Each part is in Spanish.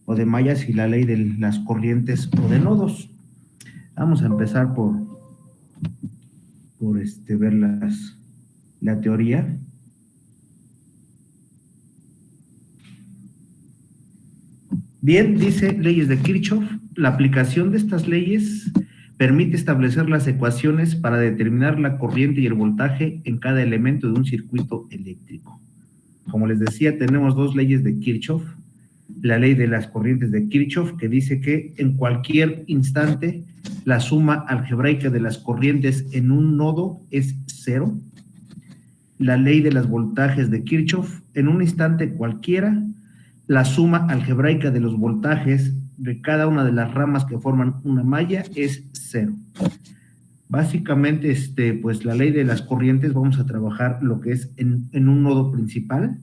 o de mallas y la ley de las corrientes o de nodos. Vamos a empezar por ver la teoría. Bien, dice leyes de Kirchhoff. La aplicación de estas leyes permite establecer las ecuaciones para determinar la corriente y el voltaje en cada elemento de un circuito eléctrico. Como les decía, tenemos dos leyes de Kirchhoff. La ley de las corrientes de Kirchhoff, que dice que en cualquier instante la suma algebraica de las corrientes en un nodo es cero. La ley de los voltajes de Kirchhoff, en un instante cualquiera, la suma algebraica de los voltajes de cada una de las ramas que forman una malla es cero. Básicamente, pues la ley de las corrientes vamos a trabajar lo que es en un nodo principal,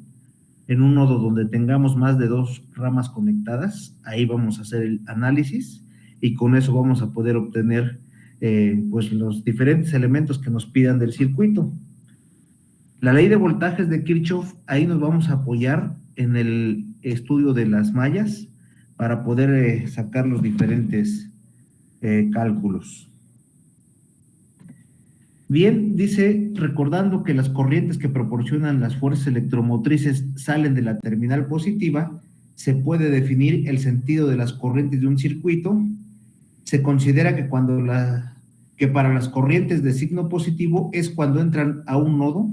en un nodo donde tengamos más de dos ramas conectadas. Ahí vamos a hacer el análisis y con eso vamos a poder obtener pues los diferentes elementos que nos pidan del circuito. La ley de voltajes de Kirchhoff, ahí nos vamos a apoyar en el estudio de las mallas para poder sacar los diferentes cálculos. Bien, dice, recordando que las corrientes que proporcionan las fuerzas electromotrices salen de la terminal positiva, se puede definir el sentido de las corrientes de un circuito. Se considera que para las corrientes de signo positivo es cuando entran a un nodo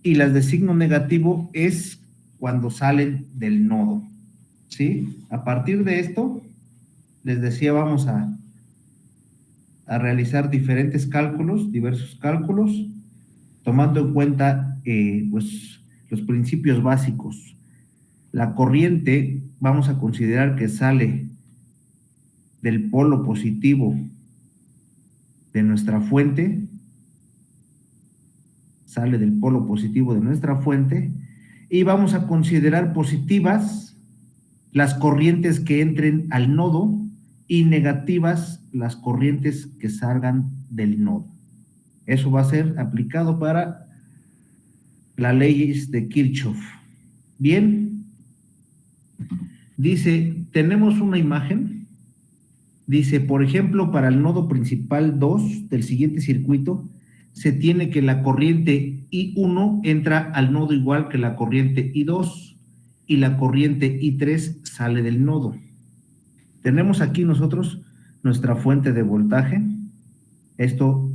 y las de signo negativo es cuando salen del nodo, ¿sí? A partir de esto, les decía, vamos a realizar diversos cálculos, tomando en cuenta pues los principios básicos. La corriente, vamos a considerar que sale del polo positivo de nuestra fuente, y vamos a considerar positivas las corrientes que entren al nodo y negativas las corrientes que salgan del nodo. Eso va a ser aplicado para las leyes de Kirchhoff. Bien, dice, tenemos una imagen, dice, por ejemplo, para el nodo principal 2 del siguiente circuito, se tiene que la corriente I1 entra al nodo igual que la corriente I2 y la corriente I3 sale del nodo. Tenemos aquí nosotros nuestra fuente de voltaje. Esto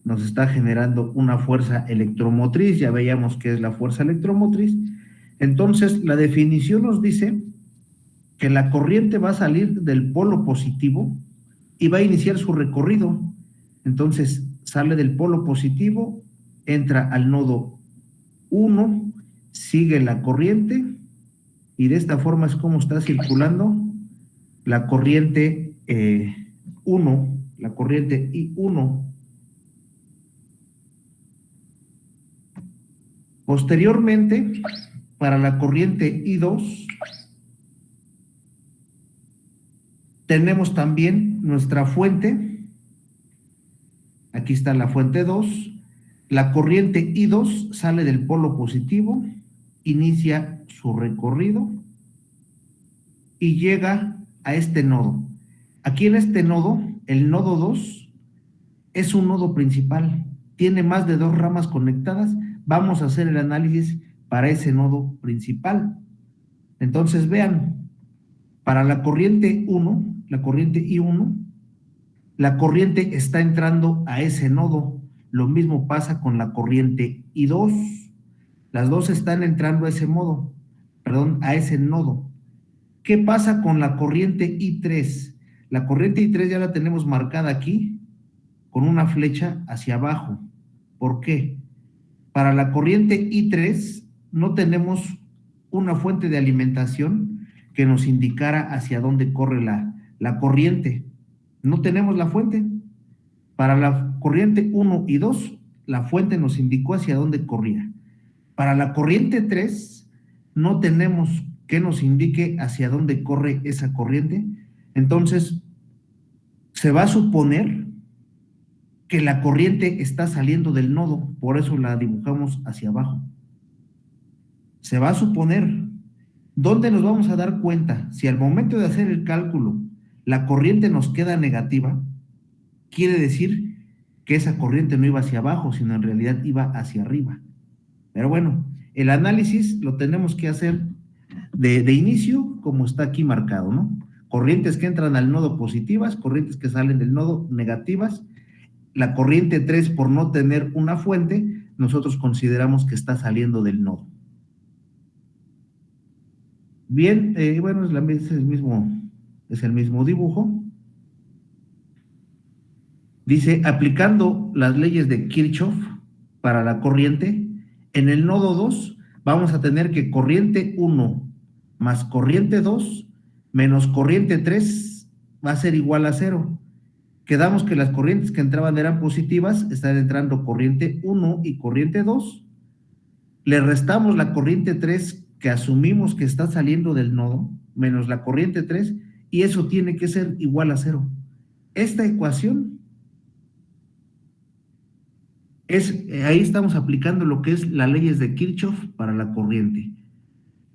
nos está generando una fuerza electromotriz. Ya veíamos qué es la fuerza electromotriz. Entonces, la definición nos dice que la corriente va a salir del polo positivo y va a iniciar su recorrido. Entonces, sale del polo positivo, entra al nodo 1, sigue la corriente y de esta forma es como está circulando la corriente 1, la corriente I1. Posteriormente, para la corriente I2, tenemos también nuestra fuente. Aquí está la fuente 2. La corriente I2 sale del polo positivo, inicia su recorrido y llega a este nodo. Aquí en este nodo, el nodo 2 es un nodo principal, tiene más de dos ramas conectadas. Vamos a hacer el análisis para ese nodo principal. Entonces vean, para la corriente 1, la corriente I1, la corriente está entrando a ese nodo. Lo mismo pasa con la corriente I2. Las dos están entrando a ese a ese nodo. ¿Qué pasa con la corriente I3? La corriente I3 ya la tenemos marcada aquí con una flecha hacia abajo. ¿Por qué? Para la corriente I3 no tenemos una fuente de alimentación que nos indicara hacia dónde corre la corriente. No tenemos la fuente. Para la corriente 1 y 2, la fuente nos indicó hacia dónde corría. Para la corriente 3, no tenemos que nos indique hacia dónde corre esa corriente. Entonces, se va a suponer que la corriente está saliendo del nodo, por eso la dibujamos hacia abajo. Se va a suponer, ¿Dónde nos vamos a dar cuenta? Si al momento de hacer el cálculo la corriente nos queda negativa, quiere decir que esa corriente no iba hacia abajo, sino en realidad iba hacia arriba. Pero bueno, el análisis lo tenemos que hacer de inicio, como está aquí marcado, ¿no? Corrientes que entran al nodo positivas, corrientes que salen del nodo negativas. La corriente 3, por no tener una fuente, nosotros consideramos que está saliendo del nodo. Bien, bueno, es el mismo dibujo. Dice, aplicando las leyes de Kirchhoff para la corriente, en el nodo 2 vamos a tener que corriente 1 más corriente 2 menos corriente 3 va a ser igual a 0. Quedamos que las corrientes que entraban eran positivas, están entrando corriente 1 y corriente 2. Le restamos la corriente 3 que asumimos que está saliendo del nodo, menos la corriente 3, y eso tiene que ser igual a 0. Esta ecuación ahí estamos aplicando lo que es las leyes de Kirchhoff para la corriente.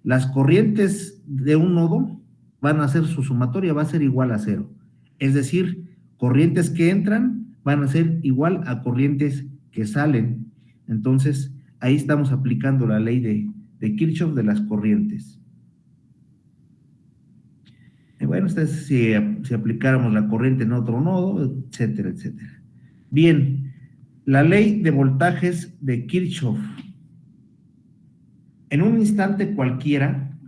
Las corrientes de un nodo van a ser, su sumatoria va a ser igual a 0. Es decir, corrientes que entran van a ser igual a corrientes que salen. Entonces, ahí estamos aplicando la ley de Kirchhoff de las corrientes. Y bueno, esta es si aplicáramos la corriente en otro nodo, etcétera, etcétera. Bien, la ley de voltajes de Kirchhoff. En un instante cualquiera,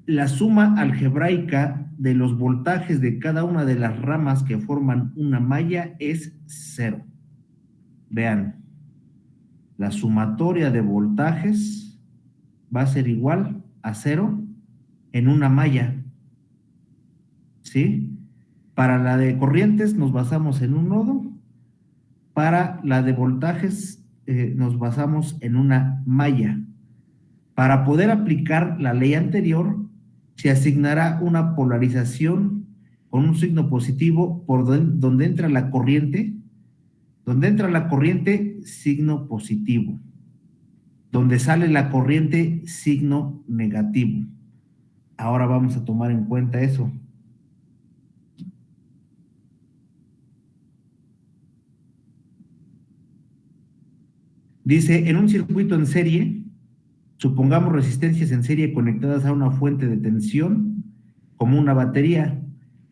la suma algebraica de los voltajes de cada una de las ramas que forman una malla es 0. Vean, la sumatoria de voltajes va a ser igual a 0 en una malla, ¿sí? Para la de corrientes nos basamos en un nodo, para la de voltajes nos basamos en una malla. Para poder aplicar la ley anterior, se asignará una polarización con un signo positivo por donde entra la corriente. Donde entra la corriente, signo positivo. Donde sale la corriente, signo negativo. Ahora vamos a tomar en cuenta eso. Dice, en un circuito en serie, supongamos resistencias en serie conectadas a una fuente de tensión, como una batería.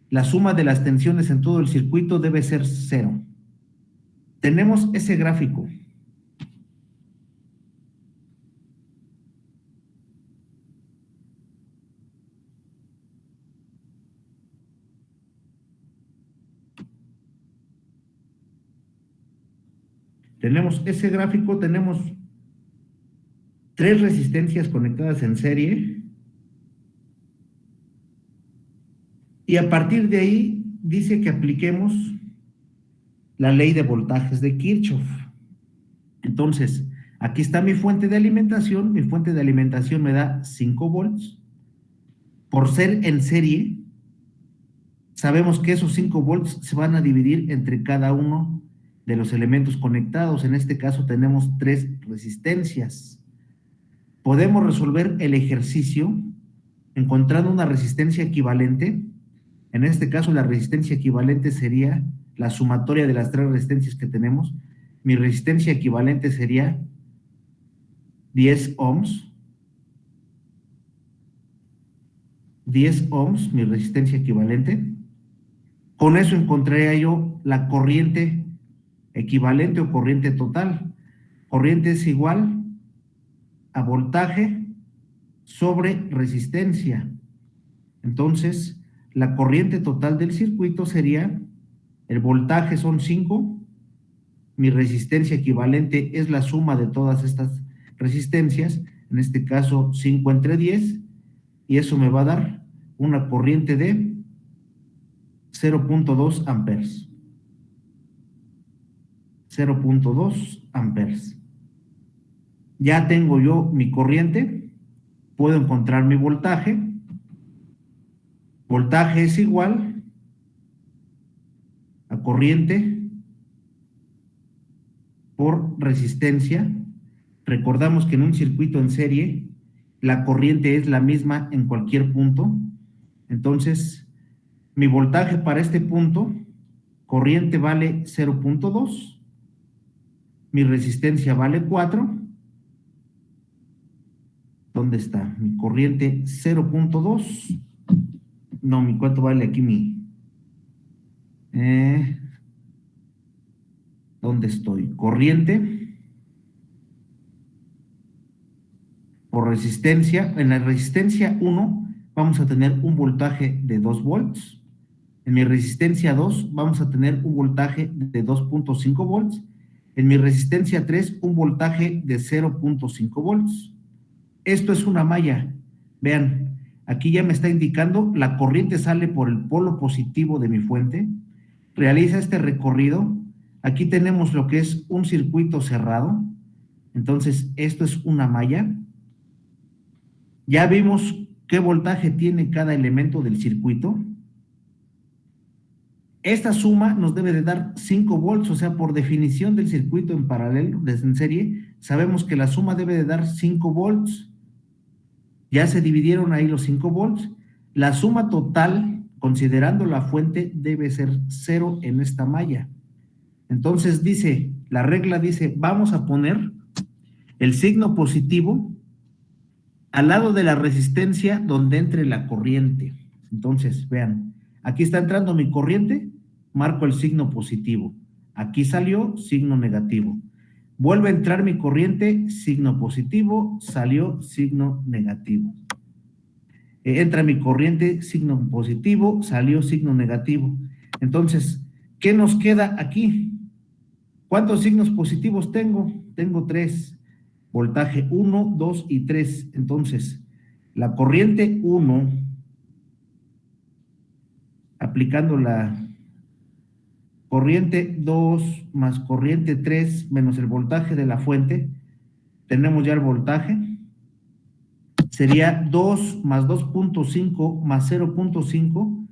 La suma de las tensiones en todo el circuito debe ser 0. Tenemos ese gráfico. Tenemos ese gráfico, tenemos 3 resistencias conectadas en serie. Y a partir de ahí dice que apliquemos la ley de voltajes de Kirchhoff. Entonces, aquí está mi fuente de alimentación. Mi fuente de alimentación me da 5 volts. Por ser en serie, sabemos que esos 5 volts se van a dividir entre cada uno de los elementos conectados. En este caso tenemos 3 resistencias. Podemos resolver el ejercicio encontrando una resistencia equivalente. En este caso, la resistencia equivalente sería la sumatoria de las 3 resistencias que tenemos. Mi resistencia equivalente sería 10 ohms. 10 ohms, mi resistencia equivalente. Con eso encontraría yo la corriente equivalente o corriente total. Corriente es igual a voltaje sobre resistencia. Entonces, la corriente total del circuito sería, el voltaje son 5, mi resistencia equivalente es la suma de todas estas resistencias, en este caso 5 entre 10, y eso me va a dar una corriente de 0.2 amperes. 0.2 amperes. Ya tengo yo mi corriente, puedo encontrar mi voltaje. Voltaje es igual a corriente por resistencia. Recordamos que en un circuito en serie la corriente es la misma en cualquier punto. Entonces, mi voltaje para este punto, corriente vale 0.2, mi resistencia vale 4. ¿Dónde está? Mi corriente 0.2. No, ¿cuánto vale aquí ¿dónde estoy? Corriente por resistencia. En la resistencia 1 vamos a tener un voltaje de 2 volts. En mi resistencia 2 vamos a tener un voltaje de 2.5 volts. En mi resistencia 3 un voltaje de 0.5 volts. Esto es una malla. Vean, aquí ya me está indicando la corriente sale por el polo positivo de mi fuente, realiza este recorrido. Aquí tenemos lo que es un circuito cerrado. Entonces, esto es una malla. Ya vimos qué voltaje tiene cada elemento del circuito. Esta suma nos debe de dar 5 volts, o sea, por definición del circuito en paralelo, desde en serie, sabemos que la suma debe de dar 5 volts. Ya se dividieron ahí los 5 volts. La suma total, considerando la fuente, debe ser 0 en esta malla. Entonces dice, la regla dice, vamos a poner el signo positivo al lado de la resistencia donde entre la corriente. Entonces, vean, aquí está entrando mi corriente, marco el signo positivo. Aquí salió signo negativo. Vuelve a entrar mi corriente, signo positivo, salió signo negativo. Entra mi corriente, signo positivo, salió signo negativo. Entonces, ¿qué nos queda aquí? ¿Cuántos signos positivos tengo? Tengo 3. Voltaje 1, 2 y 3. Entonces, la corriente 1, aplicando la corriente 2 más corriente 3 menos el voltaje de la fuente, tenemos ya el voltaje. Sería 2 más 2.5 más 0.5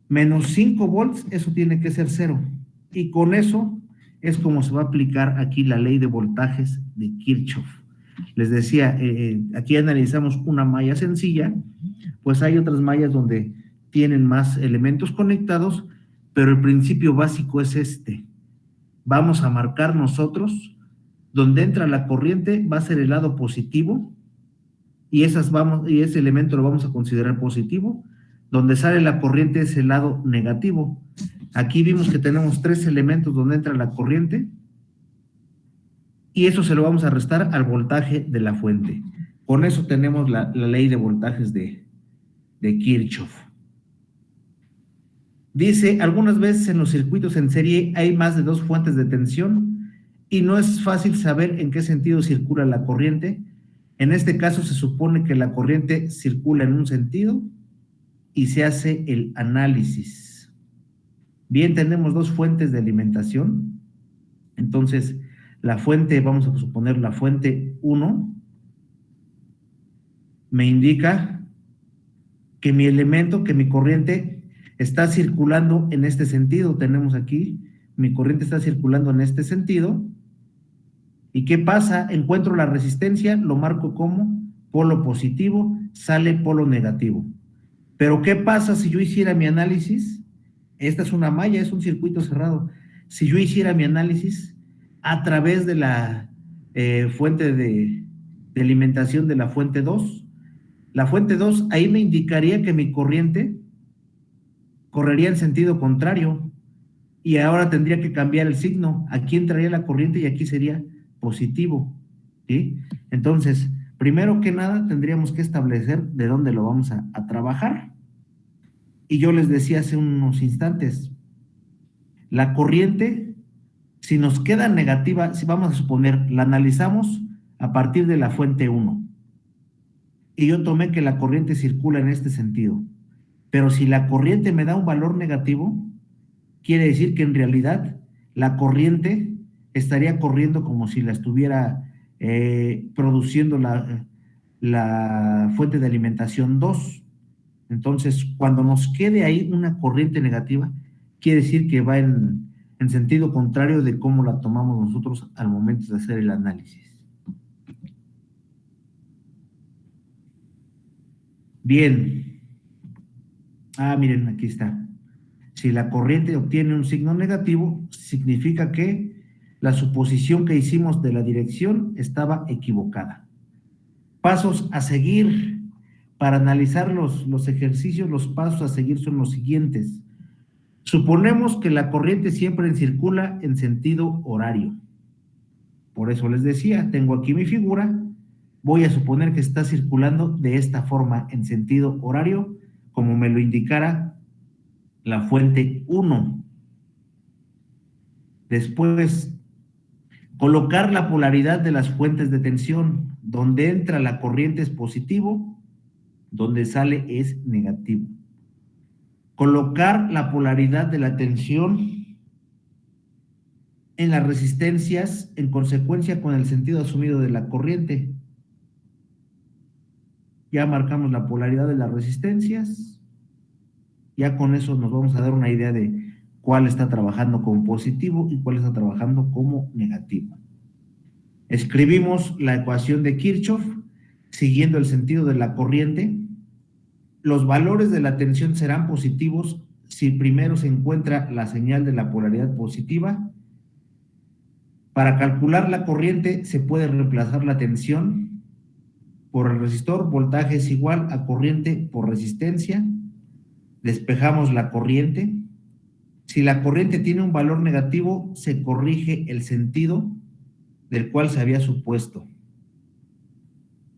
menos 5 volts, eso tiene que ser 0. Y con eso es como se va a aplicar aquí la ley de voltajes de Kirchhoff. Les decía, aquí analizamos una malla sencilla, pues hay otras mallas donde tienen más elementos conectados, pero el principio básico es este. Vamos a marcar nosotros, donde entra la corriente va a ser el lado positivo, y ese elemento lo vamos a considerar positivo. Donde sale la corriente es el lado negativo. Aquí vimos que tenemos 3 elementos donde entra la corriente, y eso se lo vamos a restar al voltaje de la fuente. Con eso tenemos la ley de voltajes de Kirchhoff. Dice, algunas veces en los circuitos en serie hay más de 2 fuentes de tensión y no es fácil saber en qué sentido circula la corriente. En este caso se supone que la corriente circula en un sentido y se hace el análisis. Bien, tenemos 2 fuentes de alimentación. Entonces, la fuente, vamos a suponer la fuente 1, me indica que mi elemento, que mi corriente está circulando en este sentido. Tenemos aquí, mi corriente está circulando en este sentido. ¿Y qué pasa? Encuentro la resistencia, lo marco como polo positivo, sale polo negativo. Pero ¿qué pasa si yo hiciera mi análisis? Esta es una malla, es un circuito cerrado. Si yo hiciera mi análisis a través de la fuente de alimentación de la fuente 2, la fuente 2 ahí me indicaría que mi corriente correría en sentido contrario y ahora tendría que cambiar el signo. Aquí entraría la corriente y aquí sería positivo, ¿sí? Entonces, primero que nada tendríamos que establecer de dónde lo vamos a trabajar. Y yo les decía hace unos instantes, la corriente, si nos queda negativa, si vamos a suponer, la analizamos a partir de la fuente 1. Y yo tomé que la corriente circula en este sentido. Pero si la corriente me da un valor negativo, quiere decir que en realidad la corriente estaría corriendo como si la estuviera produciendo la fuente de alimentación 2. Entonces, cuando nos quede ahí una corriente negativa, quiere decir que va en sentido contrario de cómo la tomamos nosotros al momento de hacer el análisis. Bien. Miren, aquí está. Si la corriente obtiene un signo negativo, significa que la suposición que hicimos de la dirección estaba equivocada. Pasos a seguir. Para analizar los ejercicios, los pasos a seguir son los siguientes. Suponemos que la corriente siempre circula en sentido horario. Por eso les decía, tengo aquí mi figura, voy a suponer que está circulando de esta forma en sentido horario, como me lo indicara la fuente 1. Después, colocar la polaridad de las fuentes de tensión. Donde entra la corriente es positivo, donde sale es negativo. Colocar la polaridad de la tensión en las resistencias en consecuencia con el sentido asumido de la corriente. Ya marcamos la polaridad de las resistencias. Ya con eso nos vamos a dar una idea de cuál está trabajando como positivo y cuál está trabajando como negativo. Escribimos la ecuación de Kirchhoff siguiendo el sentido de la corriente. Los valores de la tensión serán positivos si primero se encuentra la señal de la polaridad positiva. Para calcular la corriente se puede reemplazar la tensión por el resistor. Voltaje es igual a corriente por resistencia. Despejamos la corriente. Si la corriente tiene un valor negativo, se corrige el sentido del cual se había supuesto.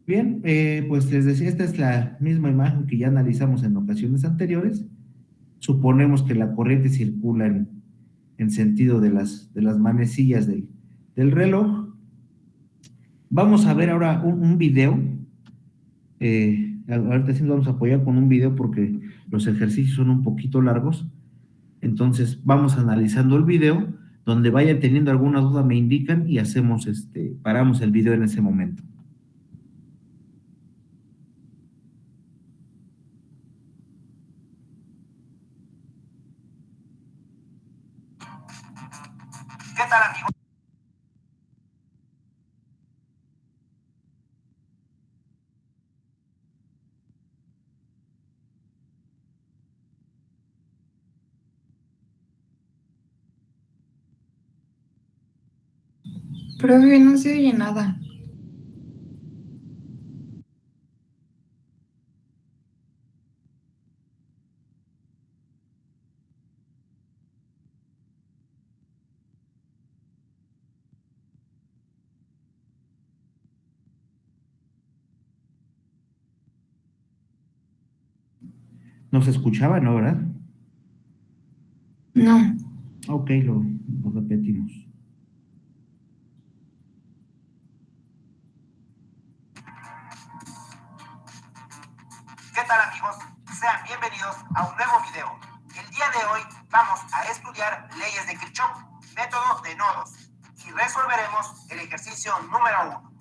Bien, pues les decía, esta es la misma imagen que ya analizamos en ocasiones anteriores. Suponemos que la corriente circula en sentido de las manecillas del reloj. Vamos a ver ahora un video. Ahorita sí nos vamos a apoyar con un video porque los ejercicios son un poquito largos. Entonces vamos analizando el video. Donde vaya teniendo alguna duda me indican y hacemos paramos el video en ese momento. ¿Qué tal, amigos? Profe, no se oye nada. ¿No se escuchaba, no, verdad? No. Ok, lo repetimos. ¿Qué tal, amigos? Sean bienvenidos a un nuevo video. El día de hoy vamos a estudiar leyes de Kirchhoff, método de nodos, y resolveremos el ejercicio número 1.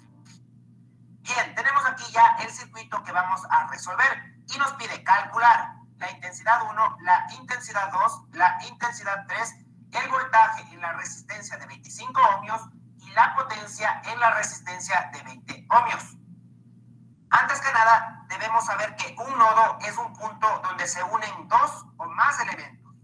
Bien, tenemos aquí ya el circuito que vamos a resolver y nos pide calcular la intensidad 1, la intensidad 2, la intensidad 3, el voltaje en la resistencia de 25 ohmios y la potencia en la resistencia de 20 ohmios. Antes que nada, debemos saber que un nodo es un punto donde se unen dos o más elementos.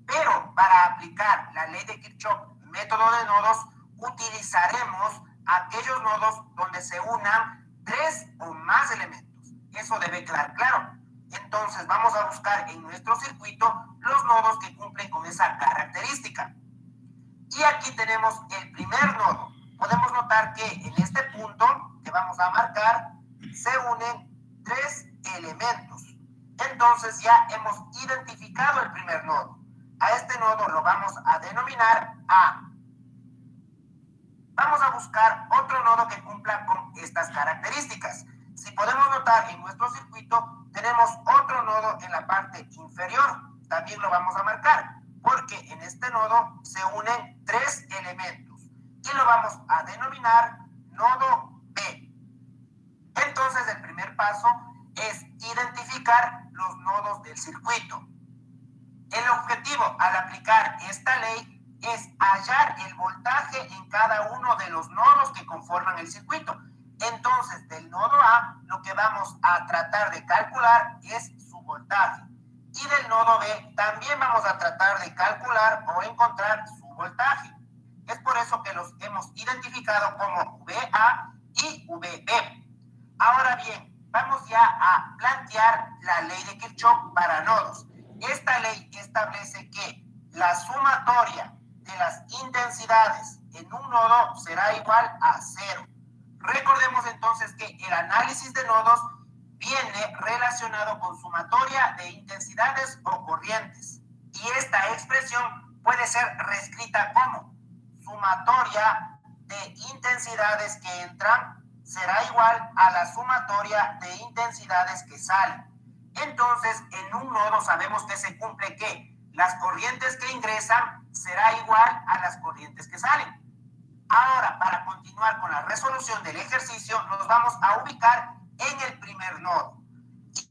Pero para aplicar la ley de Kirchhoff, método de nodos, utilizaremos aquellos nodos donde se unan tres o más elementos. Eso debe quedar claro. Entonces vamos a buscar en nuestro circuito los nodos que cumplen con esa característica. Y aquí tenemos el primer nodo. Podemos notar que en este punto que vamos a marcar se unen tres elementos. Entonces ya hemos identificado el primer nodo. A este nodo lo vamos a denominar A. Vamos a buscar otro nodo que cumpla con estas características. Si podemos notar en nuestro circuito, tenemos otro nodo en la parte inferior. También lo vamos a marcar, porque en este nodo se unen tres elementos. Y lo vamos a denominar nodo B. Entonces, el primer paso es identificar los nodos del circuito. El objetivo al aplicar esta ley es hallar el voltaje en cada uno de los nodos que conforman el circuito. Entonces, del nodo A, lo que vamos a tratar de calcular es su voltaje. Y del nodo B, también vamos a tratar de calcular o encontrar su voltaje. Es por eso que los hemos identificado como VA y VB. Ahora bien, vamos ya a plantear la ley de Kirchhoff para nodos. Esta ley establece que la sumatoria de las intensidades en un nodo será igual a 0. Recordemos entonces que el análisis de nodos viene relacionado con sumatoria de intensidades o corrientes. Y esta expresión puede ser reescrita como sumatoria de intensidades que entran será igual a la sumatoria de intensidades que salen. Entonces, en un nodo sabemos que se cumple que las corrientes que ingresan será igual a las corrientes que salen. Ahora, para continuar con la resolución del ejercicio, nos vamos a ubicar en el primer nodo.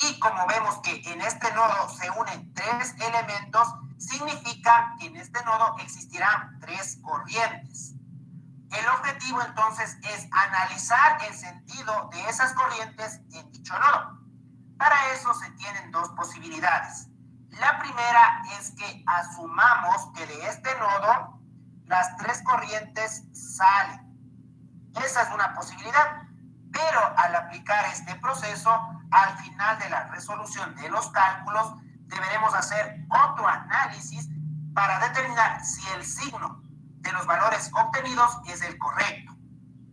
Y como vemos que en este nodo se unen 3 elementos, significa que en este nodo existirán 3 corrientes. El objetivo entonces es analizar el sentido de esas corrientes en dicho nodo. Para eso se tienen 2 posibilidades. La primera es que asumamos que de este nodo las 3 corrientes salen. Esa es una posibilidad, pero al aplicar este proceso, al final de la resolución de los cálculos, deberemos hacer otro análisis para determinar si el signo de los valores obtenidos es el correcto.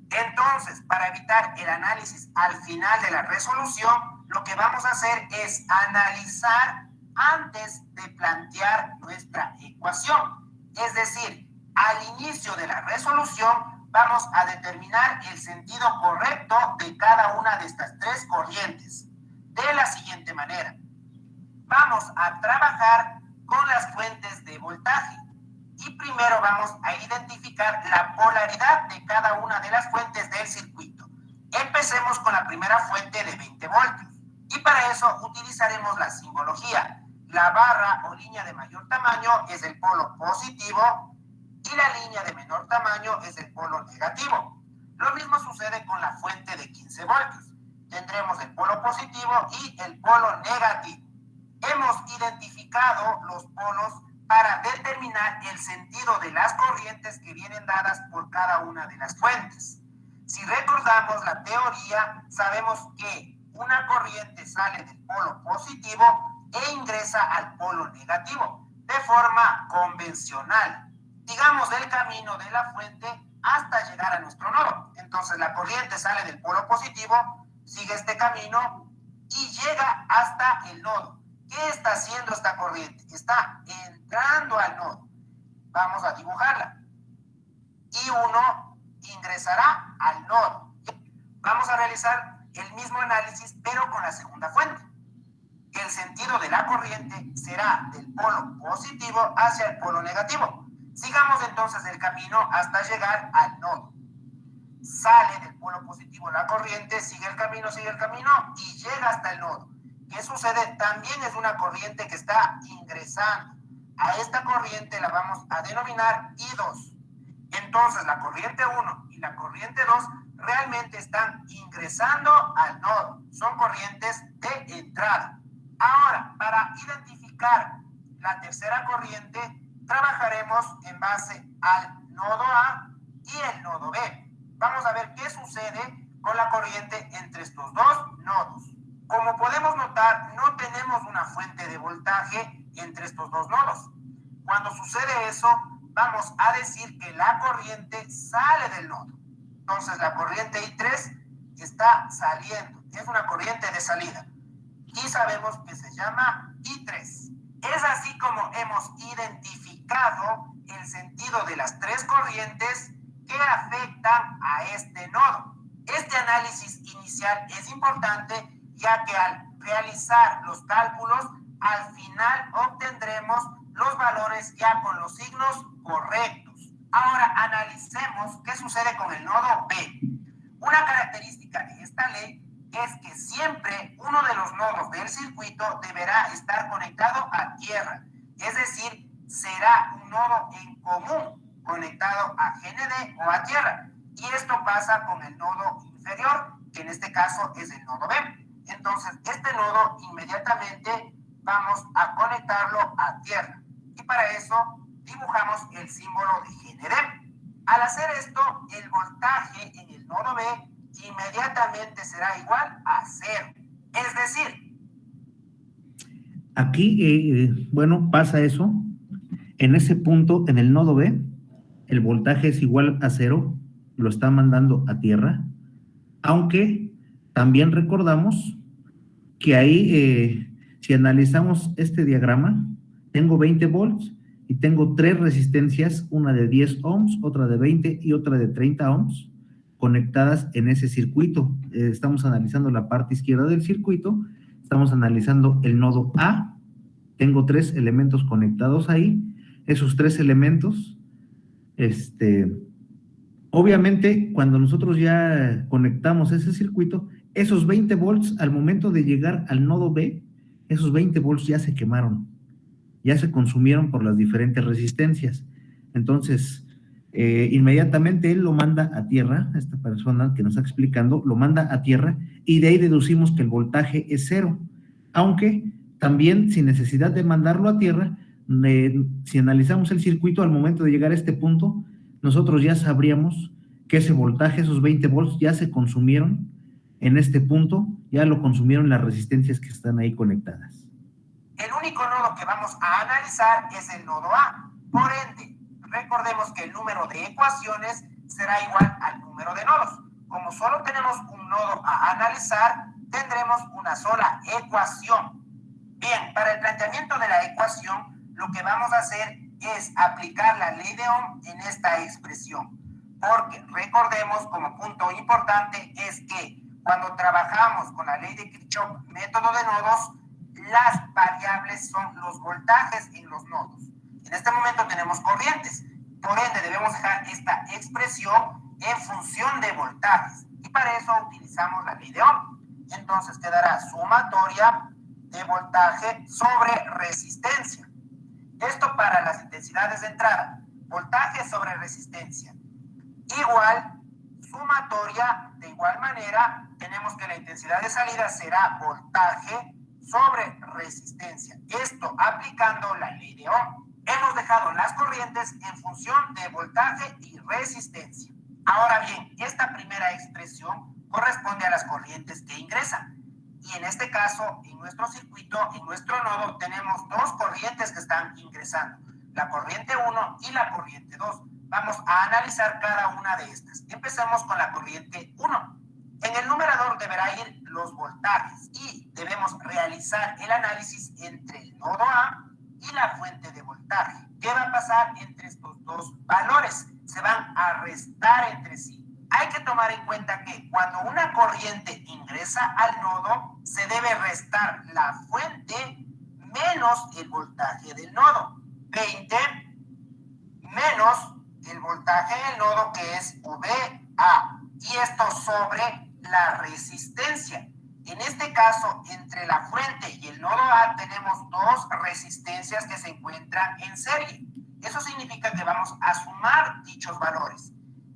Entonces, para evitar el análisis al final de la resolución, lo que vamos a hacer es analizar antes de plantear nuestra ecuación. Es decir, al inicio de la resolución vamos a determinar el sentido correcto de cada una de estas 3 corrientes. De la siguiente manera, vamos a trabajar con las fuentes de voltaje. Y primero vamos a identificar la polaridad de cada una de las fuentes del circuito. Empecemos con la primera fuente de 20 voltios. Y para eso utilizaremos la simbología. La barra o línea de mayor tamaño es el polo positivo y la línea de menor tamaño es el polo negativo. Lo mismo sucede con la fuente de 15 voltios. Tendremos el polo positivo y el polo negativo. Hemos identificado los polos para determinar el sentido de las corrientes que vienen dadas por cada una de las fuentes. Si recordamos la teoría, sabemos que una corriente sale del polo positivo e ingresa al polo negativo de forma convencional. Digamos el camino de la fuente hasta llegar a nuestro nodo. Entonces la corriente sale del polo positivo, sigue este camino y llega hasta el nodo. ¿Qué está haciendo esta corriente? Está entrando al nodo. Vamos a dibujarla. Y uno ingresará al nodo. Vamos a realizar el mismo análisis, pero con la segunda fuente. El sentido de la corriente será del polo positivo hacia el polo negativo. Sigamos entonces el camino hasta llegar al nodo. Sale del polo positivo la corriente, sigue el camino y llega hasta el nodo. ¿Qué sucede? También es una corriente que está ingresando. A esta corriente la vamos a denominar I2. Entonces la corriente 1 y la corriente 2 realmente están ingresando al nodo. Son corrientes de entrada. Ahora, para identificar la tercera corriente, trabajaremos en base al nodo A y el nodo B. Vamos a ver qué sucede con la corriente entre estos 2 nodos. Como podemos notar, no tenemos una fuente de voltaje entre estos 2 nodos. Cuando sucede eso, vamos a decir que la corriente sale del nodo. Entonces la corriente I3 está saliendo. Es una corriente de salida. Y sabemos que se llama I3. Es así como hemos identificado el sentido de las 3 corrientes que afectan a este nodo. Este análisis inicial es importante ya que al realizar los cálculos, al final obtendremos los valores ya con los signos correctos. Ahora analicemos qué sucede con el nodo B. Una característica de esta ley es que siempre uno de los nodos del circuito deberá estar conectado a tierra, es decir, será un nodo en común conectado a GND o a tierra. Y esto pasa con el nodo inferior. este caso es el nodo B. Entonces, este nodo inmediatamente vamos a conectarlo a tierra. Y para eso dibujamos el símbolo de GND. Al hacer esto, el voltaje en el nodo B inmediatamente será igual a 0. Es decir, aquí, bueno, pasa eso. En ese punto, en el nodo B, el voltaje es igual a 0, lo está mandando a tierra, aunque también recordamos que ahí, si analizamos este diagrama, tengo 20 volts y tengo 3 resistencias, una de 10 ohms, otra de 20 y otra de 30 ohms, conectadas en ese circuito. Estamos analizando la parte izquierda del circuito, estamos analizando el nodo A, tengo 3 elementos conectados ahí, esos 3 elementos, obviamente, cuando nosotros ya conectamos ese circuito, esos 20 volts, al momento de llegar al nodo B, esos 20 volts ya se quemaron, ya se consumieron por las diferentes resistencias. Entonces, inmediatamente él lo manda a tierra, esta persona que nos está explicando, lo manda a tierra, y de ahí deducimos que el voltaje es 0, aunque también sin necesidad de mandarlo a tierra, si analizamos el circuito al momento de llegar a este punto, nosotros ya sabríamos que ese voltaje, esos 20 volts, ya se consumieron en este punto, ya lo consumieron las resistencias que están ahí conectadas. El único nodo que vamos a analizar es el nodo A. Por ende, recordemos que el número de ecuaciones será igual al número de nodos. Como solo tenemos un nodo a analizar, tendremos una sola ecuación. Bien, para el planteamiento de la ecuación, lo que vamos a hacer es aplicar la ley de Ohm en esta expresión. Porque recordemos, como punto importante, es que cuando trabajamos con la ley de Kirchhoff, método de nodos, las variables son los voltajes en los nodos. En este momento tenemos corrientes, por ende debemos dejar esta expresión en función de voltajes, y para eso utilizamos la ley de Ohm. Entonces quedará sumatoria de voltaje sobre resistencia. Esto para las intensidades de entrada, voltaje sobre resistencia, igual sumatoria. De igual manera, tenemos que la intensidad de salida será voltaje sobre resistencia. Esto aplicando la ley de Ohm. Hemos dejado las corrientes en función de voltaje y resistencia. Ahora bien, esta primera expresión corresponde a las corrientes que ingresan. Y en este caso, en nuestro circuito, en nuestro nodo, tenemos dos corrientes que están ingresando, la corriente 1 y la corriente 2. Vamos a analizar cada una de estas. Empecemos con la corriente 1. En el numerador deberá ir los voltajes y debemos realizar el análisis entre el nodo A y la fuente de voltaje. ¿Qué va a pasar entre estos dos valores? Se van a restar entre sí. Hay que tomar en cuenta que cuando una corriente ingresa al nodo, se debe restar la fuente menos el voltaje del nodo. 20 menos el voltaje del nodo, que es VA, y esto sobre la resistencia. En este caso, entre la fuente y el nodo A tenemos dos resistencias que se encuentran en serie. Eso significa que vamos a sumar dichos valores.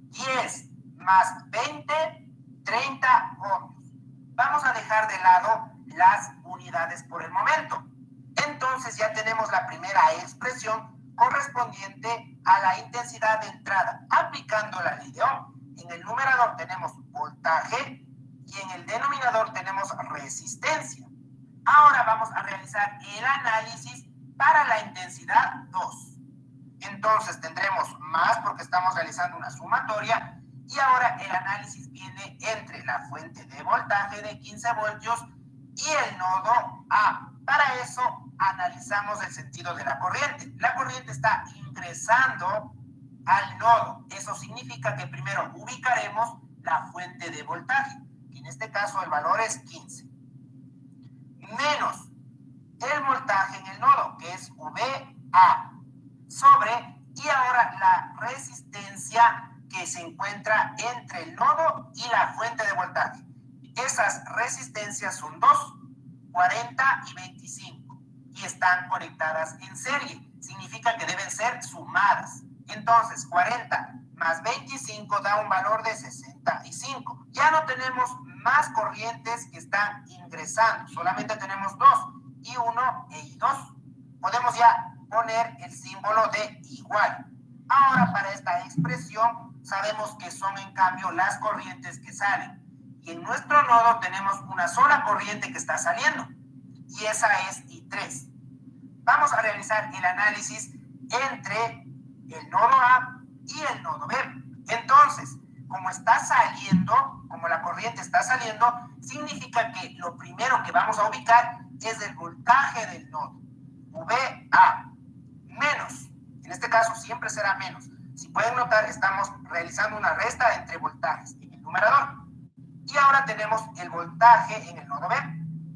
10 más 20, 30 ohmios. Vamos a dejar de lado las unidades por el momento. Entonces ya tenemos la primera expresión correspondiente a la intensidad de entrada, aplicando la ley de Ohm. En el numerador tenemos voltaje y en el denominador tenemos resistencia. Ahora vamos a realizar el análisis para la intensidad 2. Entonces tendremos más porque estamos realizando una sumatoria, y ahora el análisis viene entre la fuente de voltaje de 15 voltios y el nodo A. Para eso analizamos el sentido de la corriente. La corriente está ingresando al nodo. Eso significa que primero ubicaremos la fuente de voltaje. En este caso el valor es 15. Menos el voltaje en el nodo, que es VA, sobre, y ahora la resistencia que se encuentra entre el nodo y la fuente de voltaje. Esas resistencias son dos, 40 y 25, y están conectadas en serie. Significa que deben ser sumadas. Entonces, 40 más 25 da un valor de 65. Ya no tenemos más corrientes que están ingresando, solamente tenemos dos, I1 e I2. Podemos ya poner el símbolo de igual. Ahora para esta expresión sabemos que son en cambio las corrientes que salen. Y en nuestro nodo tenemos una sola corriente que está saliendo. Y esa es I3. Vamos a realizar el análisis entre el nodo A y el nodo B. Entonces, como está saliendo, como la corriente está saliendo, significa que lo primero que vamos a ubicar es el voltaje del nodo. VA menos, en este caso siempre será menos. Si pueden notar, estamos realizando una resta entre voltajes en el numerador. Y ahora tenemos el voltaje en el nodo B,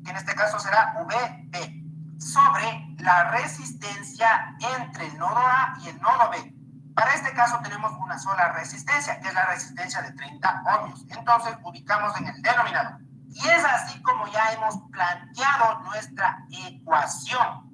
que en este caso será VB, sobre la resistencia entre el nodo A y el nodo B. Para este caso tenemos una sola resistencia, que es la resistencia de 30 ohmios. Entonces ubicamos en el denominador. Y es así como ya hemos planteado nuestra ecuación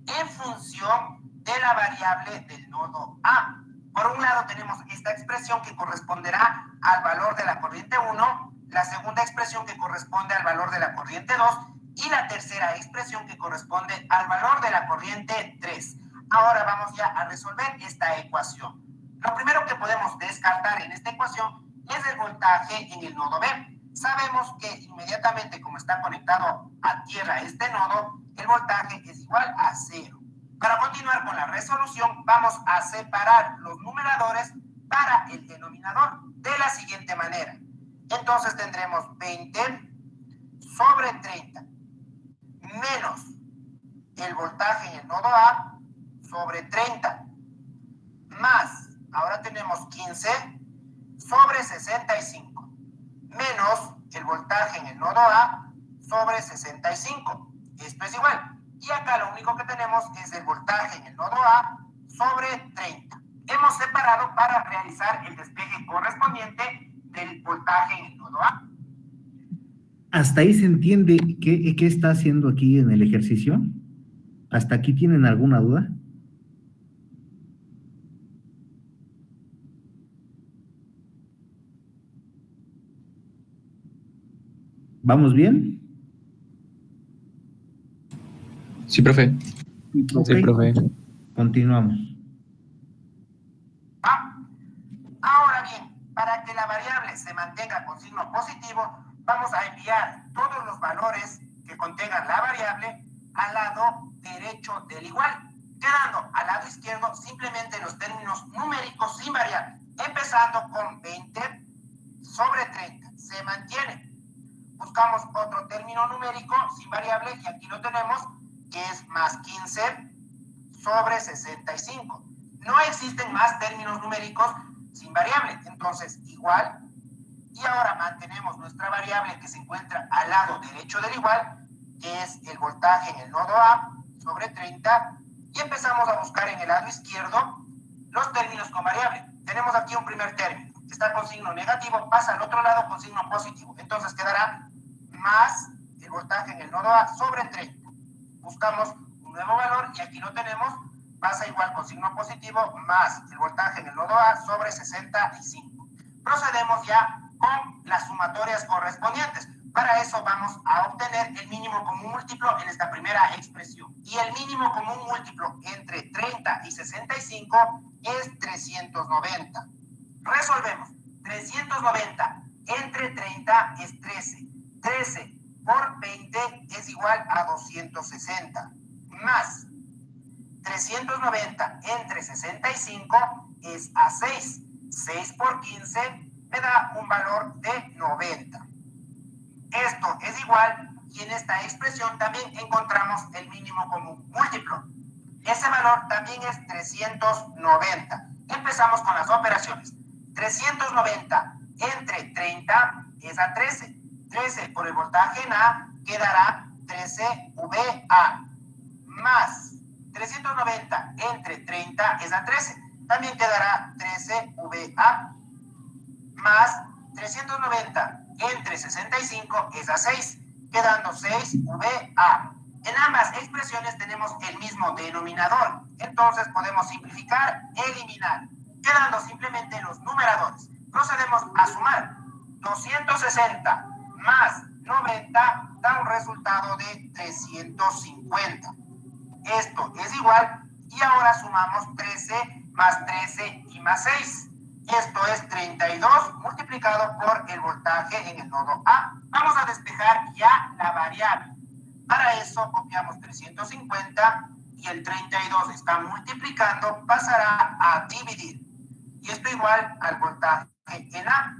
en función de la variable del nodo A. Por un lado tenemos esta expresión que corresponderá al valor de la corriente 1, la segunda expresión que corresponde al valor de la corriente 2 y la tercera expresión que corresponde al valor de la corriente 3. Ahora vamos ya a resolver esta ecuación. Lo primero que podemos descartar en esta ecuación es el voltaje en el nodo B. Sabemos que inmediatamente como está conectado a tierra este nodo, el voltaje es igual a 0. Para continuar con la resolución, vamos a separar los numeradores para el denominador de la siguiente manera. Entonces tendremos 20 sobre 30 menos el voltaje en el nodo A sobre 30 más, ahora tenemos 15 sobre 65 menos el voltaje en el nodo A sobre 65. Esto es igual. Y acá lo único que tenemos es el voltaje en el nodo A sobre 30. Hemos separado para realizar el despeje correspondiente del voltaje en el nodo A. ¿Hasta ahí se entiende qué está haciendo aquí en el ejercicio? ¿Hasta aquí tienen alguna duda? ¿Vamos bien? Sí, profe. Ok. Sí, profe. Continuamos. Ahora bien, para que la variable se mantenga con signo positivo, vamos a enviar todos los valores que contengan la variable al lado derecho del igual, quedando al lado izquierdo simplemente los términos numéricos sin variable, empezando con 20 sobre 30. Se mantiene. Buscamos otro término numérico sin variable y aquí lo tenemos, que es más 15 sobre 65. No existen más términos numéricos sin variable, entonces igual, y ahora mantenemos nuestra variable que se encuentra al lado derecho del igual, que es el voltaje en el nodo A sobre 30, y empezamos a buscar en el lado izquierdo los términos con variable. Tenemos aquí un primer término, que está con signo negativo, pasa al otro lado con signo positivo, entonces quedará más el voltaje en el nodo A sobre 30. Buscamos un nuevo valor y aquí lo tenemos, pasa igual con signo positivo más el voltaje en el nodo A sobre 65. Procedemos ya con las sumatorias correspondientes. Para eso vamos a obtener el mínimo común múltiplo en esta primera expresión. Y el mínimo común múltiplo entre 30 y 65 es 390. Resolvemos. 390 entre 30 es 13. 13 por 20 es igual a 260. Más 390 entre 65 es a 6. 6 por 15 me da un valor de 90. Esto es igual y en esta expresión también encontramos el mínimo común múltiplo. Ese valor también es 390. Empezamos con las operaciones. 390 entre 30 es a 13. 13 por el voltaje en A quedará 13 VA. Más 390 entre 30 es a 13. También quedará 13 VA. Más 390 entre 65 es a 6, quedando 6 VA. En ambas expresiones tenemos el mismo denominador, entonces podemos simplificar, eliminar. quedando simplemente los numeradores. Procedemos a sumar. 260 más 90 da un resultado de 350. Esto es igual, y ahora sumamos 13 más 13 y más 6. Esto es 32 multiplicado por el voltaje en el nodo A. Vamos a despejar ya la variable. Para eso copiamos 350 y el 32 está multiplicando, pasará a dividir. Y esto igual al voltaje en A.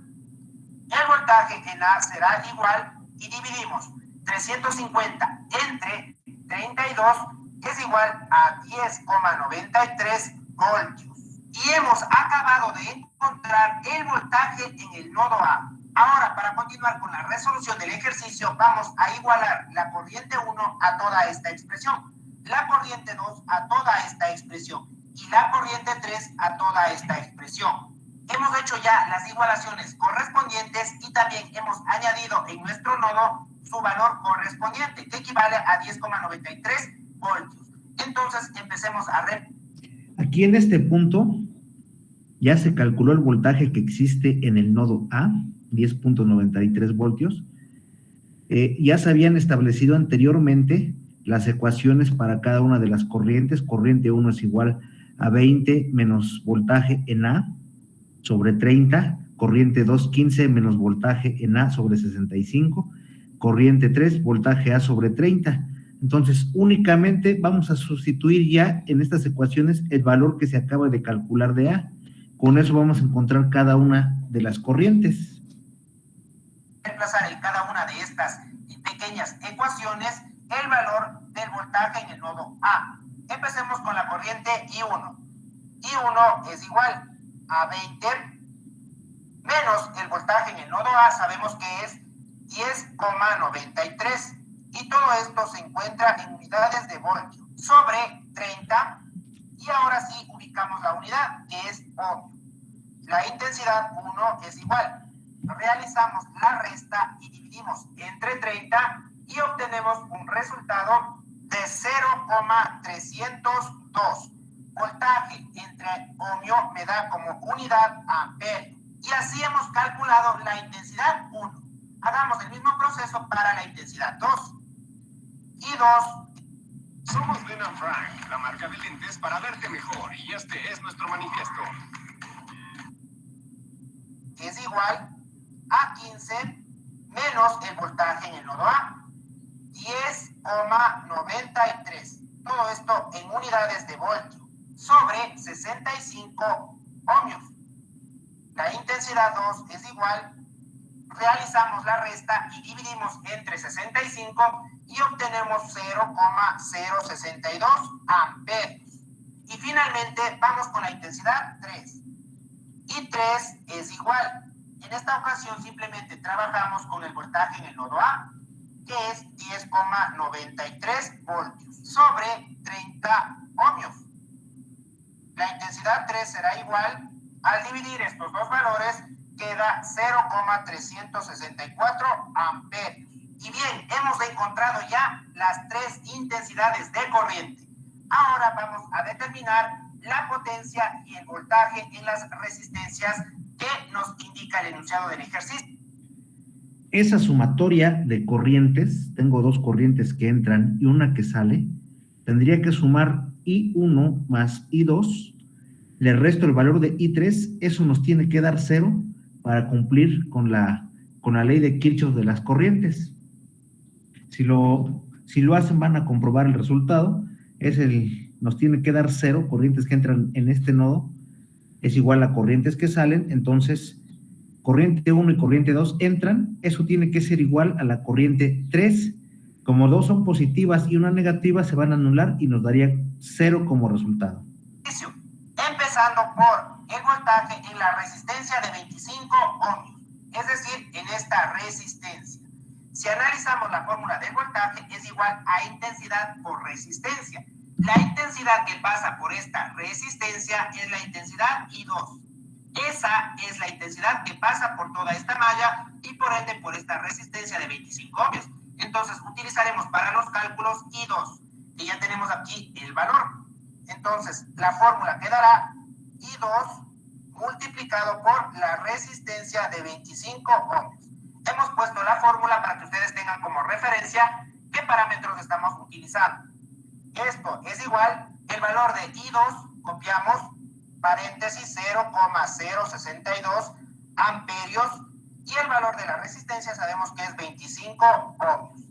El voltaje en A será igual, y dividimos 350 entre 32 es igual a 10,93 voltios. Y hemos acabado de encontrar el voltaje en el nodo A. Ahora, para continuar con la resolución del ejercicio, vamos a igualar la corriente 1 a toda esta expresión, la corriente 2 a toda esta expresión y la corriente 3 a toda esta expresión. Hemos hecho ya las igualaciones correspondientes y también hemos añadido en nuestro nodo su valor correspondiente, que equivale a 10,93 voltios. Entonces, empecemos a ver. Aquí en este punto ya se calculó el voltaje que existe en el nodo A, 10,93 voltios. Ya se habían establecido anteriormente las ecuaciones para cada una de las corrientes. Corriente 1 es igual a 20 menos voltaje en A sobre 30, corriente 2, 15 menos voltaje en A sobre 65, corriente 3, voltaje A sobre 30. Entonces, únicamente vamos a sustituir ya en estas ecuaciones el valor que se acaba de calcular de A. Con eso vamos a encontrar cada una de las corrientes. Reemplazar en cada una de estas pequeñas ecuaciones el valor del voltaje en el nodo A. Empecemos con la corriente I1. I1 es igual a 20 menos el voltaje en el nodo A, sabemos que es 10,93, y todo esto se encuentra en unidades de voltio, sobre 30, y ahora sí ubicamos la unidad, que es ohmio. La intensidad 1 es igual. Realizamos la resta y dividimos entre 30 y obtenemos un resultado de 0,302. Voltaje entre ohmio me da como unidad amperio. Y así hemos calculado la intensidad 1. Hagamos el mismo proceso para la intensidad 2. Y 2. Somos Lena Frank, la marca de lentes para verte mejor, y este es nuestro manifiesto. Es igual a 15 menos el voltaje en el nodo A, 10,93. Todo esto en unidades de voltio, sobre 65 ohmios. La intensidad 2 es igual, realizamos la resta y dividimos entre 65 y obtenemos 0,062 amperios. Y finalmente vamos con la intensidad 3. Y 3 es igual. En esta ocasión simplemente trabajamos con el voltaje en el nodo A, que es 10,93 voltios sobre 30 ohmios. La intensidad 3 será igual, al dividir estos dos valores, queda 0,364 amperios. Y bien, hemos encontrado ya las tres intensidades de corriente. Ahora vamos a determinar la potencia y el voltaje en las resistencias que nos indica el enunciado del ejercicio. Esa sumatoria de corrientes, tengo dos corrientes que entran y una que sale, tendría que sumar I1 más I2, le resto el valor de I3, eso nos tiene que dar 0 para cumplir con la ley de Kirchhoff de las corrientes. Si lo hacen, van a comprobar el resultado, nos tiene que dar 0, corrientes que entran en este nodo, es igual a corrientes que salen, entonces corriente 1 y corriente 2 entran, eso tiene que ser igual a la corriente 3, como dos son positivas y una negativa, se van a anular y nos daría 0 como resultado. Empezando por el voltaje en la resistencia de 25 ohmios, es decir, en esta resistencia. Si analizamos la fórmula del voltaje, es igual a intensidad por resistencia. La intensidad que pasa por esta resistencia es la intensidad I2. Esa es la intensidad que pasa por toda esta malla y por ende por esta resistencia de 25 ohmios. Entonces utilizaremos para los cálculos I2, que ya tenemos aquí el valor. Entonces la fórmula quedará I2 multiplicado por la resistencia de 25 ohmios. Hemos puesto la fórmula para que ustedes tengan como referencia qué parámetros estamos utilizando. Esto es igual, el valor de I2, copiamos, paréntesis 0,062 amperios, y el valor de la resistencia sabemos que es 25 ohmios.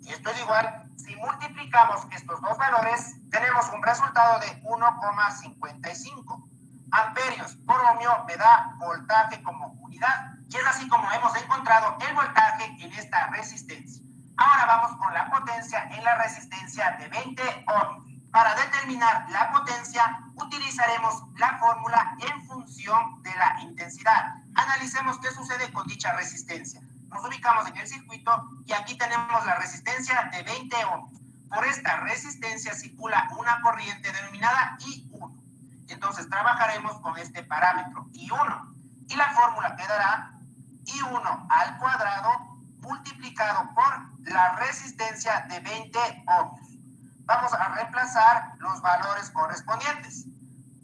Esto es igual, si multiplicamos estos dos valores, tenemos un resultado de 1,55. Amperios por ohmio me da voltaje como unidad, y es así como hemos encontrado el voltaje en esta resistencia. Ahora vamos con la potencia en la resistencia de 20 ohmios. Para determinar la potencia, utilizaremos la fórmula en función de la intensidad. Analicemos qué sucede con dicha resistencia. Nos ubicamos en el circuito y aquí tenemos la resistencia de 20 ohmios. Por esta resistencia circula una corriente denominada I1. Entonces trabajaremos con este parámetro I1. Y la fórmula quedará I1 al cuadrado multiplicado por la resistencia de 20 ohmios. Vamos a reemplazar los valores correspondientes.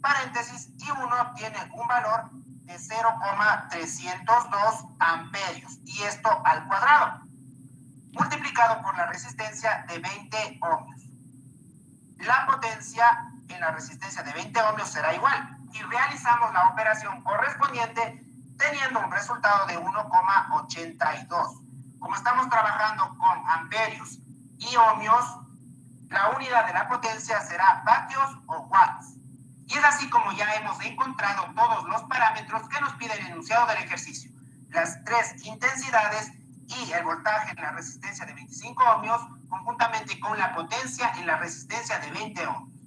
Paréntesis, I1 tiene un valor de 0,302 amperios, y esto al cuadrado, multiplicado por la resistencia de 20 ohmios. La potencia en la resistencia de 20 ohmios será igual, y realizamos la operación correspondiente teniendo un resultado de 1,82. Como estamos trabajando con amperios y ohmios, la unidad de la potencia será vatios o watts. Y es así como ya hemos encontrado todos los parámetros que nos pide el enunciado del ejercicio. Las tres intensidades y el voltaje en la resistencia de 25 ohmios, conjuntamente con la potencia en la resistencia de 20 ohmios.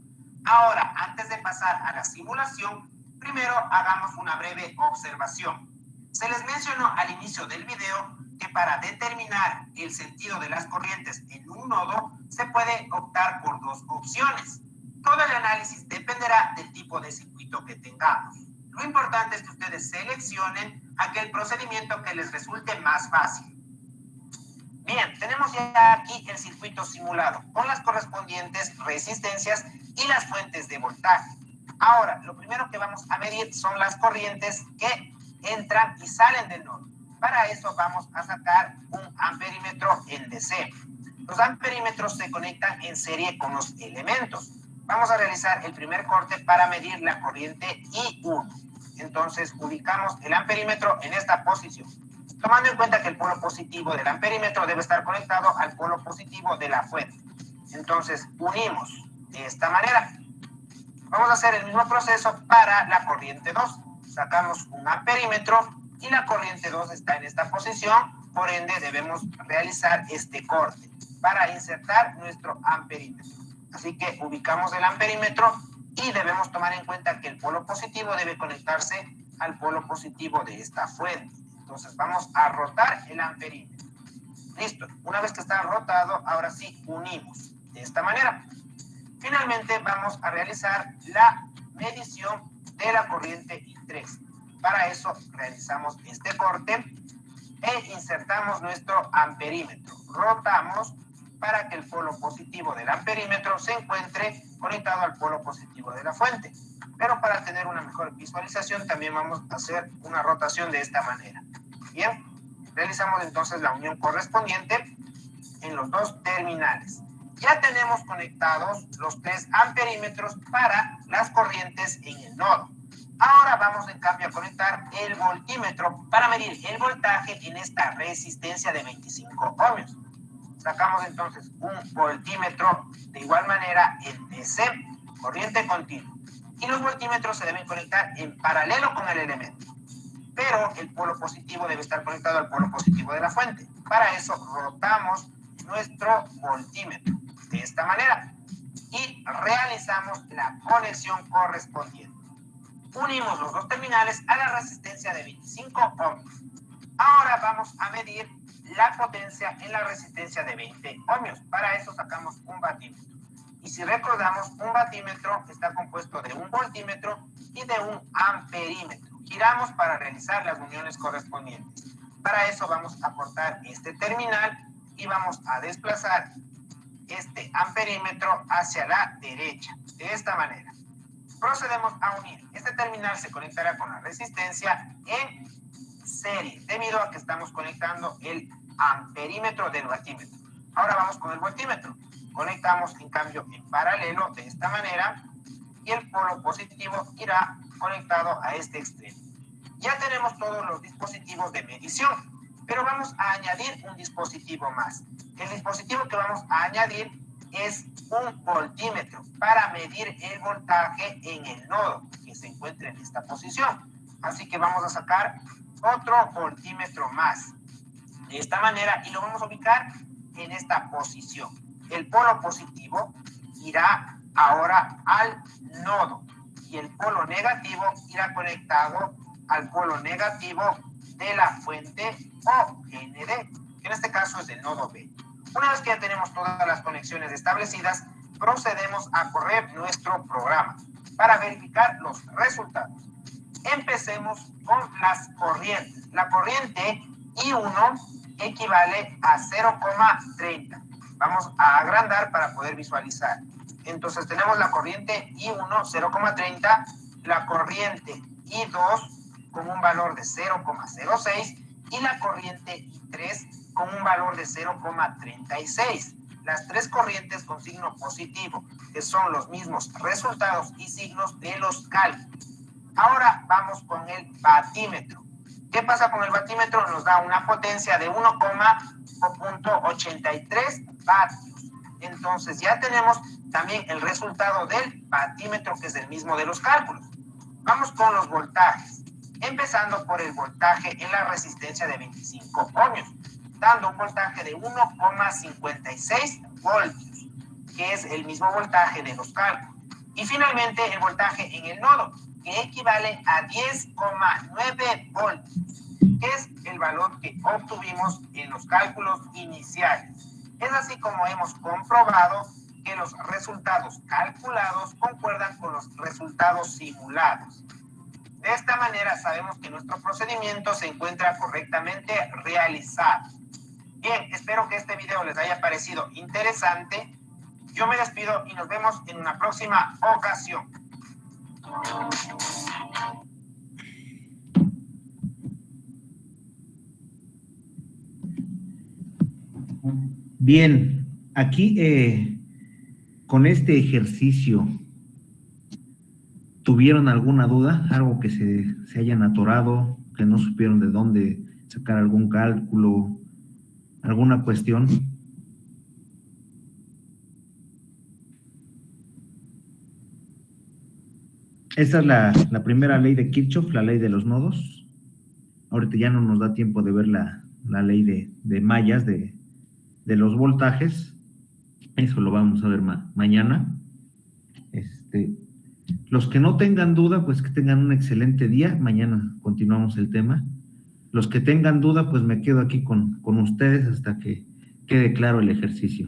Ahora, antes de pasar a la simulación, primero hagamos una breve observación. Se les mencionó al inicio del video que para determinar el sentido de las corrientes en un nodo se puede optar por dos opciones. Todo el análisis dependerá del tipo de circuito que tengamos. Lo importante es que ustedes seleccionen aquel procedimiento que les resulte más fácil. Bien, tenemos ya aquí el circuito simulado con las correspondientes resistencias y las fuentes de voltaje. Ahora, lo primero que vamos a medir son las corrientes que entran y salen del nodo. Para eso vamos a sacar un amperímetro en DC. Los amperímetros se conectan en serie con los elementos. Vamos a realizar el primer corte para medir la corriente I1. Entonces, ubicamos el amperímetro en esta posición, tomando en cuenta que el polo positivo del amperímetro debe estar conectado al polo positivo de la fuente. Entonces, unimos de esta manera. Vamos a hacer el mismo proceso para la corriente 2. Sacamos un amperímetro y la corriente 2 está en esta posición, por ende debemos realizar este corte para insertar nuestro amperímetro. Así que ubicamos el amperímetro y debemos tomar en cuenta que el polo positivo debe conectarse al polo positivo de esta fuente. Entonces vamos a rotar el amperímetro. Listo, una vez que está rotado, ahora sí unimos de esta manera. Finalmente vamos a realizar la medición de la corriente I3. Para eso realizamos este corte e insertamos nuestro amperímetro. Rotamos para que el polo positivo del amperímetro se encuentre conectado al polo positivo de la fuente. Pero para tener una mejor visualización también vamos a hacer una rotación de esta manera. Bien, realizamos entonces la unión correspondiente en los dos terminales. Ya tenemos conectados los tres amperímetros para las corrientes en el nodo. Ahora vamos en cambio a conectar el voltímetro para medir el voltaje en esta resistencia de 25 ohmios. Sacamos entonces un voltímetro de igual manera en DC, corriente continua. Y los voltímetros se deben conectar en paralelo con el elemento. Pero el polo positivo debe estar conectado al polo positivo de la fuente. Para eso rotamos nuestro voltímetro de esta manera y realizamos la conexión correspondiente. Unimos los dos terminales a la resistencia de 25 ohmios. Ahora vamos a medir la potencia en la resistencia de 20 ohmios. Para eso sacamos un vatímetro. Y si recordamos, un vatímetro está compuesto de un voltímetro y de un amperímetro. Giramos para realizar las uniones correspondientes. Para eso vamos a cortar este terminal y vamos a desplazar este amperímetro hacia la derecha, de esta manera. Procedemos a unir. Este terminal se conectará con la resistencia en serie, debido a que estamos conectando el amperímetro del voltímetro. Ahora vamos con el voltímetro. Conectamos en cambio en paralelo de esta manera y el polo positivo irá conectado a este extremo. Ya tenemos todos los dispositivos de medición, pero vamos a añadir un dispositivo más. El dispositivo que vamos a añadir es un voltímetro para medir el voltaje en el nodo que se encuentra en esta posición. Así que vamos a sacar otro voltímetro más de esta manera y lo vamos a ubicar en esta posición. El polo positivo irá ahora al nodo y el polo negativo irá conectado al polo negativo de la fuente o GND, que en este caso es el nodo B. Una vez que ya tenemos todas las conexiones establecidas, procedemos a correr nuestro programa para verificar los resultados. Empecemos con las corrientes. La corriente I1 equivale a 0,30. Vamos a agrandar para poder visualizar. Entonces tenemos la corriente I1 0,30, la corriente I2 con un valor de 0,06 y la corriente I3 con un valor de 0,36. Las tres corrientes con signo positivo, que son los mismos resultados y signos de los cálculos. Ahora vamos con el batímetro. ¿Qué pasa con el batímetro? Nos da una potencia de 1,83 vatios. Entonces ya tenemos también el resultado del batímetro, que es el mismo de los cálculos. Vamos con los voltajes, empezando por el voltaje en la resistencia de 25 ohmios, dando un voltaje de 1,56 voltios, que es el mismo voltaje de los cálculos. Y finalmente el voltaje en el nodo, que equivale a 10,9 voltios, que es el valor que obtuvimos en los cálculos iniciales. Es así como hemos comprobado que los resultados calculados concuerdan con los resultados simulados. De esta manera sabemos que nuestro procedimiento se encuentra correctamente realizado. Bien, espero que este video les haya parecido interesante. Yo me despido y nos vemos en una próxima ocasión. Bien, aquí con este ejercicio, ¿tuvieron alguna duda? ¿Algo que se hayan atorado, que no supieron de dónde sacar algún cálculo, alguna cuestión? Esta es la primera ley de Kirchhoff, la ley de los nodos. Ahorita ya no nos da tiempo de ver la ley de mallas, de los voltajes. Eso lo vamos a ver mañana. Los que no tengan duda, pues que tengan un excelente día. Mañana continuamos el tema. Los que tengan duda, pues me quedo aquí con ustedes hasta que quede claro el ejercicio.